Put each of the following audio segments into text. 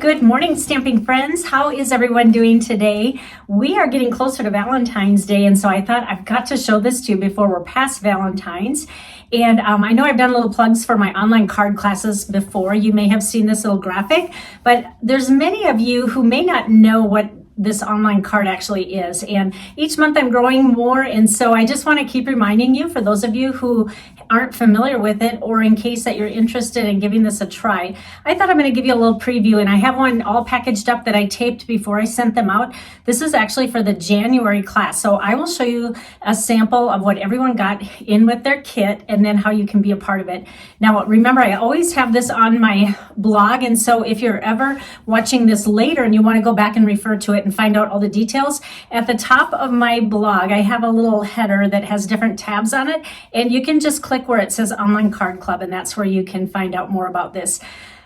Good morning, stamping friends. How is everyone doing today? We are getting closer to Valentine's Day, and so I thought I've got to show this to you before we're past Valentine's. And I know I've done little plugs for my online card classes before. You may have seen this little graphic, but there's many of you who may not know what this online card actually is. And each month I'm growing more, and so I just want to keep reminding you, for those of you who aren't familiar with it, or in case that you're interested in giving this a try, I thought I'm going to give you a little preview, and I have one all packaged up that I taped before I sent them out. This is actually for the January class, so I will show you a sample of what everyone got in with their kit, and then how you can be a part of it. Now remember, I always have this on my blog, and so if you're ever watching this later and you want to go back and refer to it and find out all the details, at the top of my blog I have a little header that has different tabs on it, and you can just click where it says Online Card Club, and that's where you can find out more about this.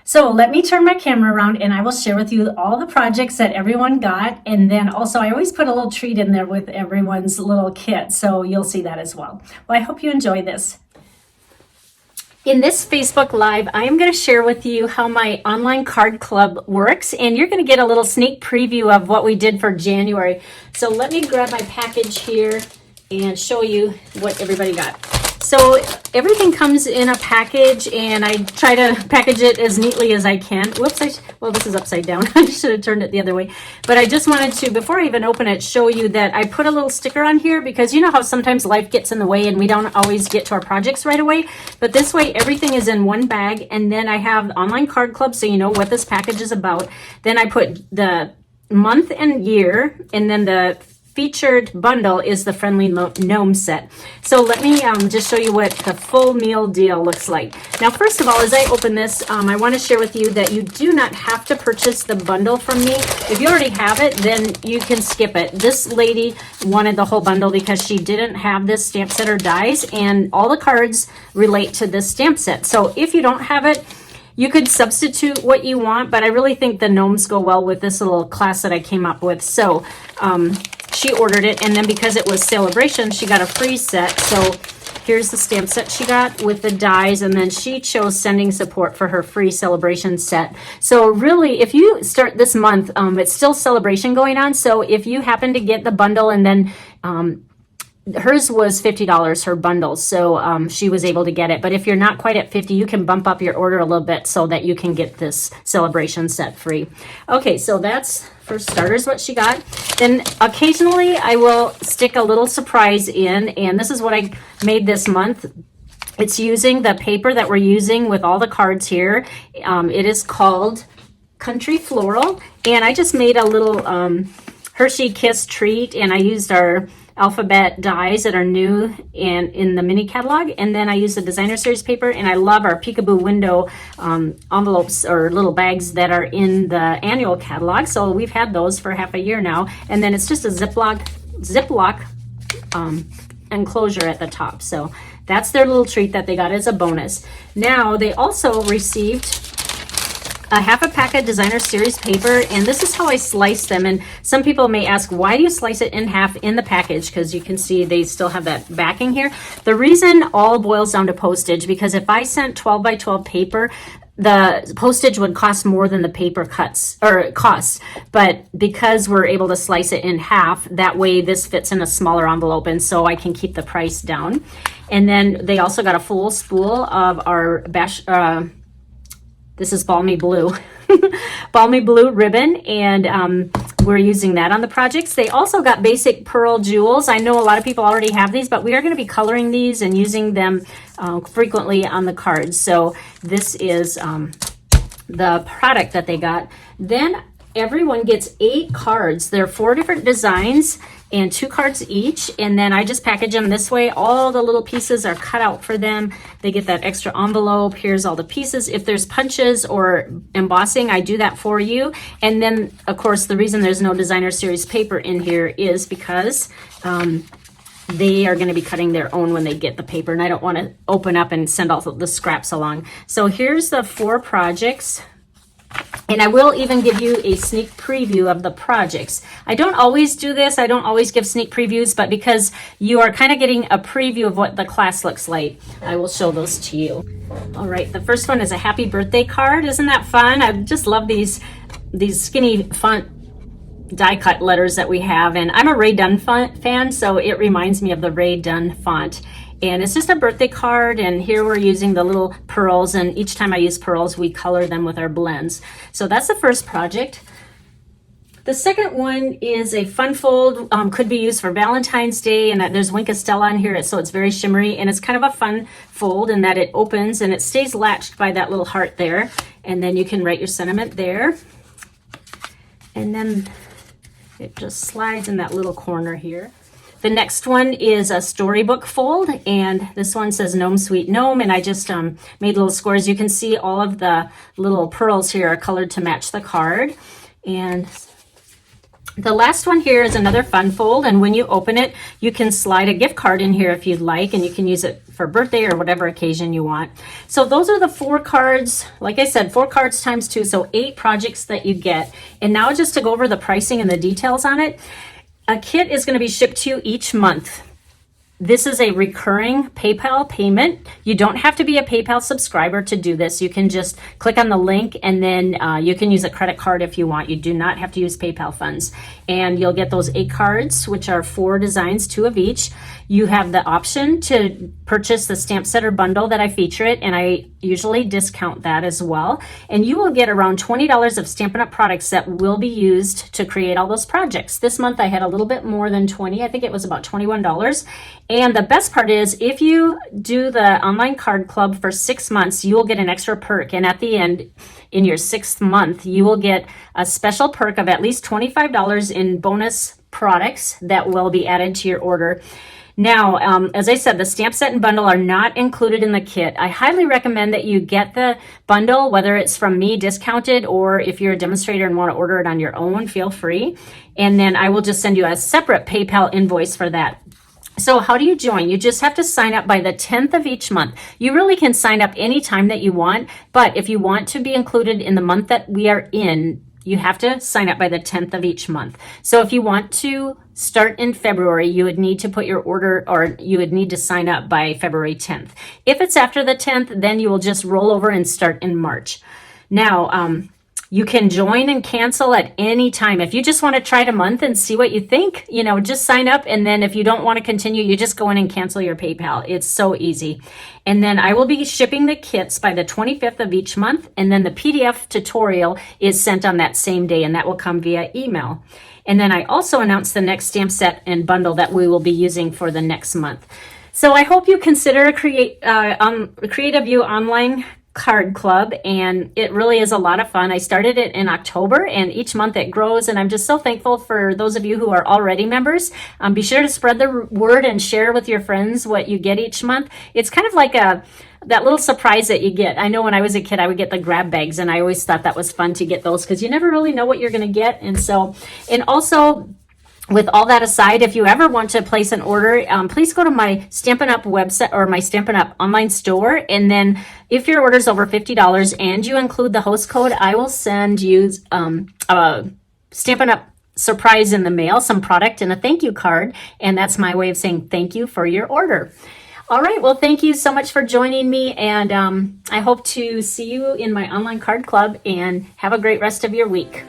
So let me turn my camera around and I will share with you all the projects that everyone got, and then also I always put a little treat in there with everyone's little kit, so you'll see that as well. Well, I hope you enjoy this. In this Facebook Live, I am going to share with you how my online card club works, and you're going to get a little sneak preview of what we did for January. So let me grab my package here and show you what everybody got. So everything comes in a package, and I try to package it as neatly as I can. Whoops, well, this is upside down. I should have turned it the other way. But I just wanted to, before I even open it, show you that I put a little sticker on here, because you know how sometimes life gets in the way and we don't always get to our projects right away. But this way, everything is in one bag, and then I have the Online Card Club, so you know what this package is about. Then I put the month and year, and then the featured bundle is the Friendly Gnome set. So let me just show you what the full meal deal looks like. Now, first of all, as I open this, I want to share with you that you do not have to purchase the bundle from me. If you already have it, then you can skip it. This lady wanted the whole bundle because she didn't have this stamp set or dies, and all the cards relate to this stamp set. So if you don't have it, you could substitute what you want, but I really think the gnomes go well with this little class that I came up with. So she ordered it, and then because it was Celebration, she got a free set. So here's the stamp set she got with the dies, and then she chose sending support for her free Celebration set. So really, if you start this month, it's still Celebration going on. So if you happen to get the bundle, and then hers was $50, her bundle, so she was able to get it. But if you're not quite at 50, you can bump up your order a little bit so that you can get this Celebration set free. Okay, so that's, for starters, what she got. Then occasionally I will stick a little surprise in, and this is what I made this month. It's using the paper that we're using with all the cards here. It is called Country Floral, and I just made a little Hershey Kiss treat, and I used our alphabet dies that are new and in the mini catalog, and then I use the designer series paper, and I love our peekaboo window envelopes or little bags that are in the annual catalog. So we've had those for half a year now, and then it's just a Ziploc enclosure at the top. So that's their little treat that they got as a bonus. Now they also received a half a pack of designer series paper, and this is how I slice them. And some people may ask, why do you slice it in half in the package? Because you can see they still have that backing here. The reason all boils down to postage, because if I sent 12 by 12 paper, the postage would cost more than the paper costs. But because we're able to slice it in half, that way this fits in a smaller envelope, and so I can keep the price down. And then they also got a full spool of our this is Balmy Blue, Balmy Blue ribbon, and we're using that on the projects. They also got basic pearl jewels. I know a lot of people already have these, but we are going to be coloring these and using them frequently on the cards. So this is the product that they got. Then everyone gets 8 cards. There are 4 different designs and 2 cards each, and then I just package them this way. All the little pieces are cut out for them. They get that extra envelope. Here's all the pieces. If there's punches or embossing, I do that for you. And then, of course, the reason there's no designer series paper in here is because they are going to be cutting their own when they get the paper, and I don't want to open up and send all the scraps along. So here's the 4 projects. And I will even give you a sneak preview of the projects. I don't always do this. I don't always give sneak previews, but because you are kind of getting a preview of what the class looks like, I will show those to you. All right, the first one is a happy birthday card. Isn't that fun? I just love these these skinny font die cut letters that we have, and I'm a Rae Dunn fan, so it reminds me of the Rae Dunn font. And it's just a birthday card, and here we're using the little pearls, and each time I use pearls we color them with our blends. So that's the first project. The second one is a fun fold, could be used for Valentine's Day, and there's Wink of Stella on here, so it's very shimmery, and it's kind of a fun fold in that it opens and it stays latched by that little heart there, and then you can write your sentiment there, and then it just slides in that little corner here. The next one is a storybook fold, and this one says Gnome Sweet Gnome, and I just made little squares. You can see all of the little pearls here are colored to match the card. And the last one here is another fun fold, and when you open it, you can slide a gift card in here if you'd like, and you can use it for birthday or whatever occasion you want. So those are the 4 cards. Like I said, 4 cards times 2, so 8 projects that you get. And now just to go over the pricing and the details on it, a kit is going to be shipped to you each month. This is a recurring PayPal payment. You don't have to be a PayPal subscriber to do this. You can just click on the link, and then you can use a credit card if you want. You do not have to use PayPal funds. And you'll get those 8 cards, which are 4 designs, 2 of each. You have the option to purchase the stamp set or bundle that I feature it, and I usually discount that as well. And you will get around $20 of Stampin' Up! Products that will be used to create all those projects. This month I had a little bit more than 20. I think it was about $21. And the best part is, if you do the online card club for 6 months, you will get an extra perk. And at the end, in your 6th month, you will get a special perk of at least $25 in bonus products that will be added to your order. Now, as I said, the stamp set and bundle are not included in the kit. I highly recommend that you get the bundle, whether it's from me discounted, or if you're a demonstrator and want to order it on your own, feel free. And then I will just send you a separate PayPal invoice for that. So how do you join? You just have to sign up by the 10th of each month. You really can sign up anytime that you want, but if you want to be included in the month that we are in, you have to sign up by the 10th of each month. So if you want to start in February, you would need to put your order, or you would need to sign up by February 10th. If it's after the 10th, then you will just roll over and start in March. Now, you can join and cancel at any time. If you just want to try it a month and see what you think, you know, just sign up. And then if you don't want to continue, you just go in and cancel your PayPal. It's so easy. And then I will be shipping the kits by the 25th of each month. And then the PDF tutorial is sent on that same day, and that will come via email. And then I also announced the next stamp set and bundle that we will be using for the next month. So I hope you consider Creative You online card club, and it really is a lot of fun. I started it in October, and each month it grows, and I'm just so thankful for those of you who are already members. Be sure to spread the word and share with your friends what you get each month. It's kind of like that little surprise that you get. I know when I was a kid, I would get the grab bags, and I always thought that was fun to get those because you never really know what you're going to get. And also, with all that aside, if you ever want to place an order, please go to my Stampin' Up! Website or my Stampin' Up! Online store. And then if your order is over $50 and you include the host code, I will send you a Stampin' Up! Surprise in the mail, some product and a thank you card. And that's my way of saying thank you for your order. All right. Well, thank you so much for joining me. And I hope to see you in my online card club, and have a great rest of your week.